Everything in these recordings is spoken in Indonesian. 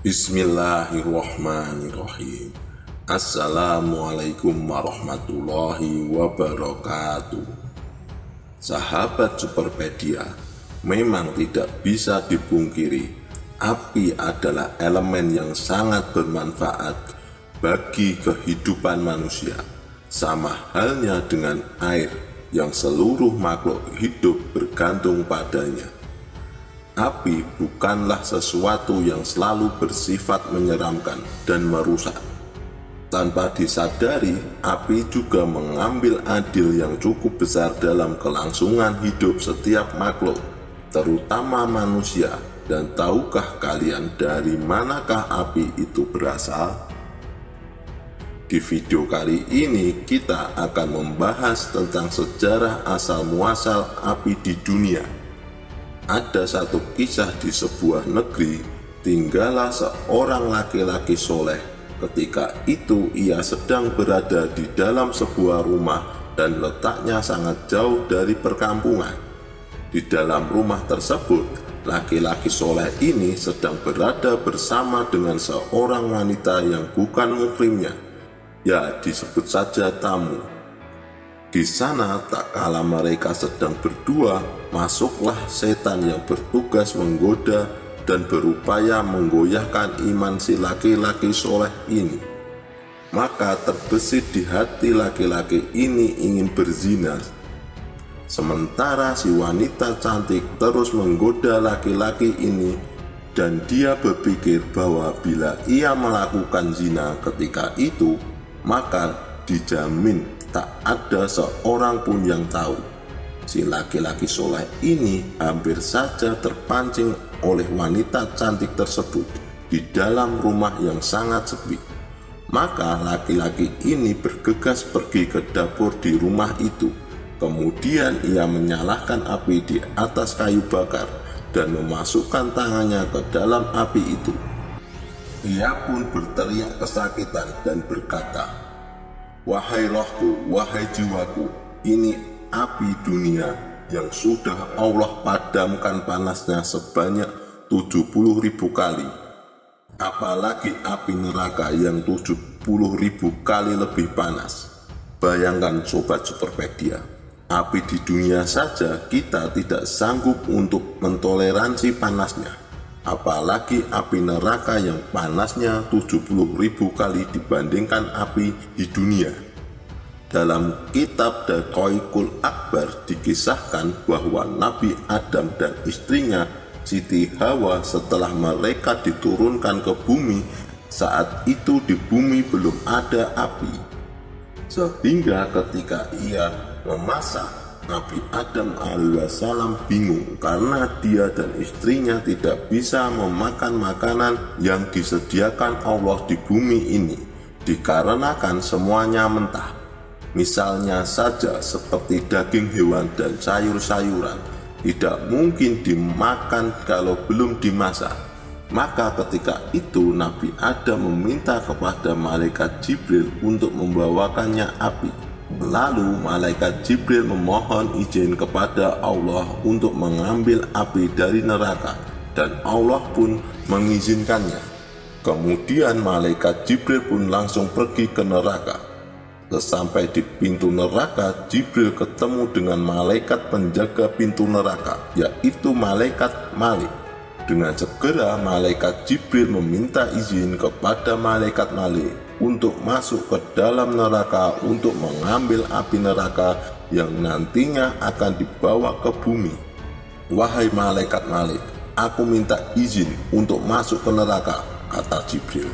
Bismillahirrahmanirrahim. Assalamualaikum warahmatullahi wabarakatuh. Sahabat Superpedia, memang tidak bisa dipungkiri, api adalah elemen yang sangat bermanfaat bagi kehidupan manusia. Sama halnya dengan air yang seluruh makhluk hidup bergantung padanya. Api bukanlah sesuatu yang selalu bersifat menyeramkan dan merusak. Tanpa disadari, api juga mengambil andil yang cukup besar dalam kelangsungan hidup setiap makhluk, terutama manusia. Dan tahukah kalian dari manakah api itu berasal? Di video kali ini kita akan membahas tentang sejarah asal-muasal api di dunia. Ada satu kisah di sebuah negeri, tinggallah seorang laki-laki soleh. Ketika itu ia sedang berada di dalam sebuah rumah dan letaknya sangat jauh dari perkampungan. Di dalam rumah tersebut, laki-laki soleh ini sedang berada bersama dengan seorang wanita yang bukan muhrimnya. Ya, disebut saja tamu. Di sana tak kala mereka sedang berdua, masuklah setan yang bertugas menggoda dan berupaya menggoyahkan iman si laki-laki soleh ini. Maka terbesit di hati laki-laki ini ingin berzina. Sementara si wanita cantik terus menggoda laki-laki ini, dan dia berpikir bahwa bila ia melakukan zina ketika itu, maka dijamin tak ada seorang pun yang tahu. Si laki-laki soleh ini hampir saja terpancing oleh wanita cantik tersebut di dalam rumah yang sangat sepi. Maka laki-laki ini bergegas pergi ke dapur di rumah itu. Kemudian ia menyalakan api di atas kayu bakar dan memasukkan tangannya ke dalam api itu. Ia pun berteriak kesakitan dan berkata, "Wahai rohku, wahai jiwaku, ini api dunia yang sudah Allah padamkan panasnya sebanyak 70.000 kali. Apalagi api neraka yang 70.000 kali lebih panas." Bayangkan Sobat Superpedia, api di dunia saja kita tidak sanggup untuk mentoleransi panasnya. Apalagi api neraka yang panasnya 70.000 kali dibandingkan api di dunia. Dalam kitab Daqaiqul Akbar dikisahkan bahwa Nabi Adam dan istrinya Siti Hawa setelah mereka diturunkan ke bumi, saat itu di bumi belum ada api. Sehingga ketika ia memasak, Nabi Adam alaihissalam bingung karena dia dan istrinya tidak bisa memakan makanan yang disediakan Allah di bumi ini, dikarenakan semuanya mentah. Misalnya saja seperti daging hewan dan sayur-sayuran, tidak mungkin dimakan kalau belum dimasak. Maka ketika itu Nabi Adam meminta kepada malaikat Jibril untuk membawakannya api. Lalu malaikat Jibril memohon izin kepada Allah untuk mengambil api dari neraka, dan Allah pun mengizinkannya. Kemudian malaikat Jibril pun langsung pergi ke neraka. Sesampai di pintu neraka, Jibril ketemu dengan malaikat penjaga pintu neraka, yaitu malaikat Malik. Dengan segera malaikat Jibril meminta izin kepada malaikat Malik untuk masuk ke dalam neraka untuk mengambil api neraka yang nantinya akan dibawa ke bumi. "Wahai malaikat Malik, aku minta izin untuk masuk ke neraka," kata Jibril.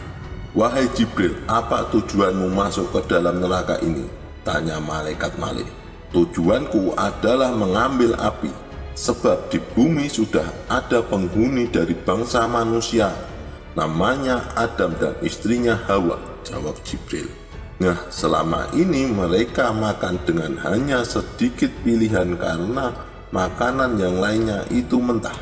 "Wahai Jibril, apa tujuanmu masuk ke dalam neraka ini?" tanya malaikat Malik. "Tujuanku adalah mengambil api, sebab di bumi sudah ada penghuni dari bangsa manusia. Namanya Adam dan istrinya Hawa," jawab Jibril. "Nah, selama ini mereka makan dengan hanya sedikit pilihan karena makanan yang lainnya itu mentah.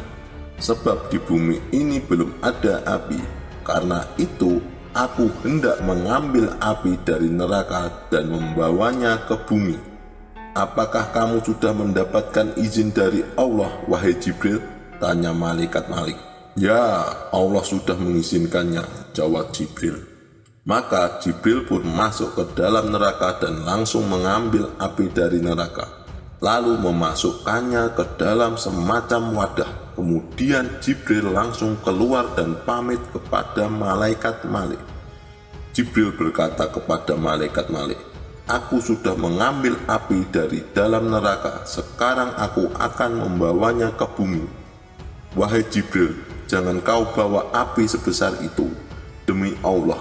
Sebab di bumi ini belum ada api. Karena itu aku hendak mengambil api dari neraka dan membawanya ke bumi. Apakah kamu sudah mendapatkan izin dari Allah, wahai Jibril?" tanya malaikat Malik. "Ya, Allah sudah mengizinkannya," jawab Jibril. Maka Jibril pun masuk ke dalam neraka dan langsung mengambil api dari neraka, lalu memasukkannya ke dalam semacam wadah. Kemudian Jibril langsung keluar dan pamit kepada malaikat Malik. Jibril berkata kepada malaikat Malik, "Aku sudah mengambil api dari dalam neraka, sekarang aku akan membawanya ke bumi." "Wahai Jibril, jangan kau bawa api sebesar itu. Demi Allah,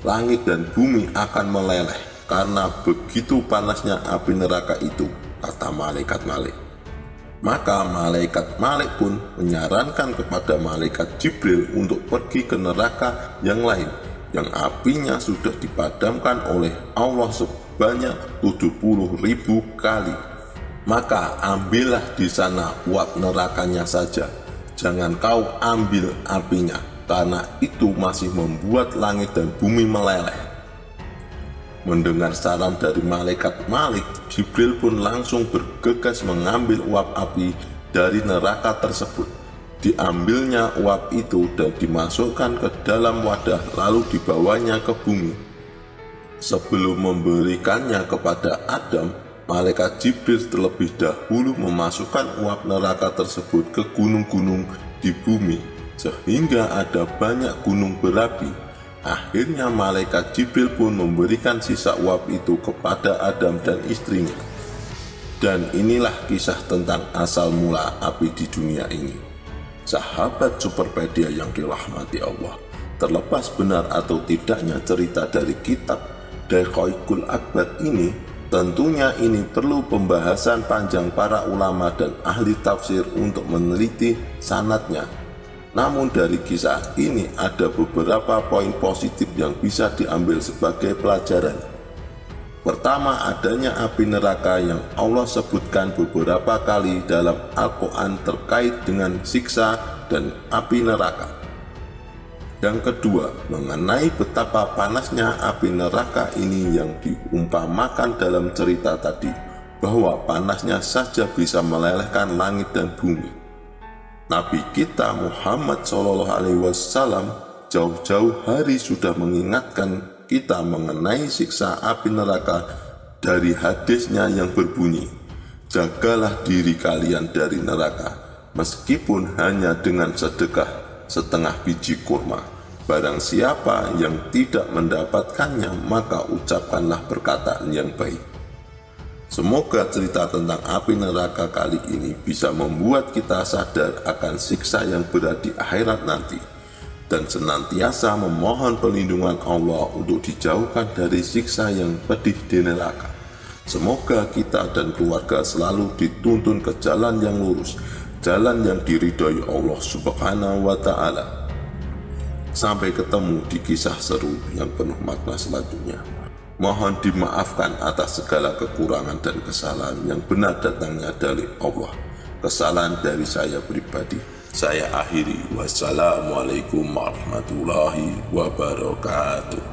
langit dan bumi akan meleleh karena begitu panasnya api neraka itu," kata malaikat Malik. Maka malaikat Malik pun menyarankan kepada malaikat Jibril untuk pergi ke neraka yang lain, yang apinya sudah dipadamkan oleh Allah sebanyak 70.000 kali. "Maka ambillah di sana uap nerakanya saja, jangan kau ambil apinya, karena itu masih membuat langit dan bumi meleleh." Mendengar saran dari malaikat Malik, Jibril pun langsung bergegas mengambil uap api dari neraka tersebut. Diambilnya uap itu dan dimasukkan ke dalam wadah, lalu dibawanya ke bumi. Sebelum memberikannya kepada Adam, malaikat Jibril terlebih dahulu memasukkan uap neraka tersebut ke gunung-gunung di bumi, sehingga ada banyak gunung berapi. Akhirnya malaikat Jibril pun memberikan sisa uap itu kepada Adam dan istrinya. Dan inilah kisah tentang asal mula api di dunia ini. Sahabat Superpedia yang dirahmati Allah, terlepas benar atau tidaknya cerita dari kitab Daqaiqul Aqbad ini, tentunya ini perlu pembahasan panjang para ulama dan ahli tafsir untuk meneliti sanadnya. Namun dari kisah ini ada beberapa poin positif yang bisa diambil sebagai pelajaran. Pertama, adanya api neraka yang Allah sebutkan beberapa kali dalam Al-Quran terkait dengan siksa dan api neraka. Yang kedua, mengenai betapa panasnya api neraka ini yang diumpamakan dalam cerita tadi, bahwa panasnya saja bisa melelehkan langit dan bumi. Nabi kita Muhammad SAW jauh-jauh hari sudah mengingatkan kita mengenai siksa api neraka dari hadisnya yang berbunyi, "Jagalah diri kalian dari neraka, meskipun hanya dengan sedekah setengah biji kurma. Barang siapa yang tidak mendapatkannya, maka ucapkanlah perkataan yang baik." Semoga cerita tentang api neraka kali ini bisa membuat kita sadar akan siksa yang berat di akhirat nanti, dan senantiasa memohon perlindungan Allah untuk dijauhkan dari siksa yang pedih di neraka. Semoga kita dan keluarga selalu dituntun ke jalan yang lurus, jalan yang diridhoi Allah Subhanahu wa Ta'ala. Sampai ketemu di kisah seru yang penuh makna selanjutnya. Mohon dimaafkan atas segala kekurangan dan kesalahan yang benar datangnya dari Allah. Kesalahan dari saya pribadi. Saya akhiri. Wassalamualaikum warahmatullahi wabarakatuh.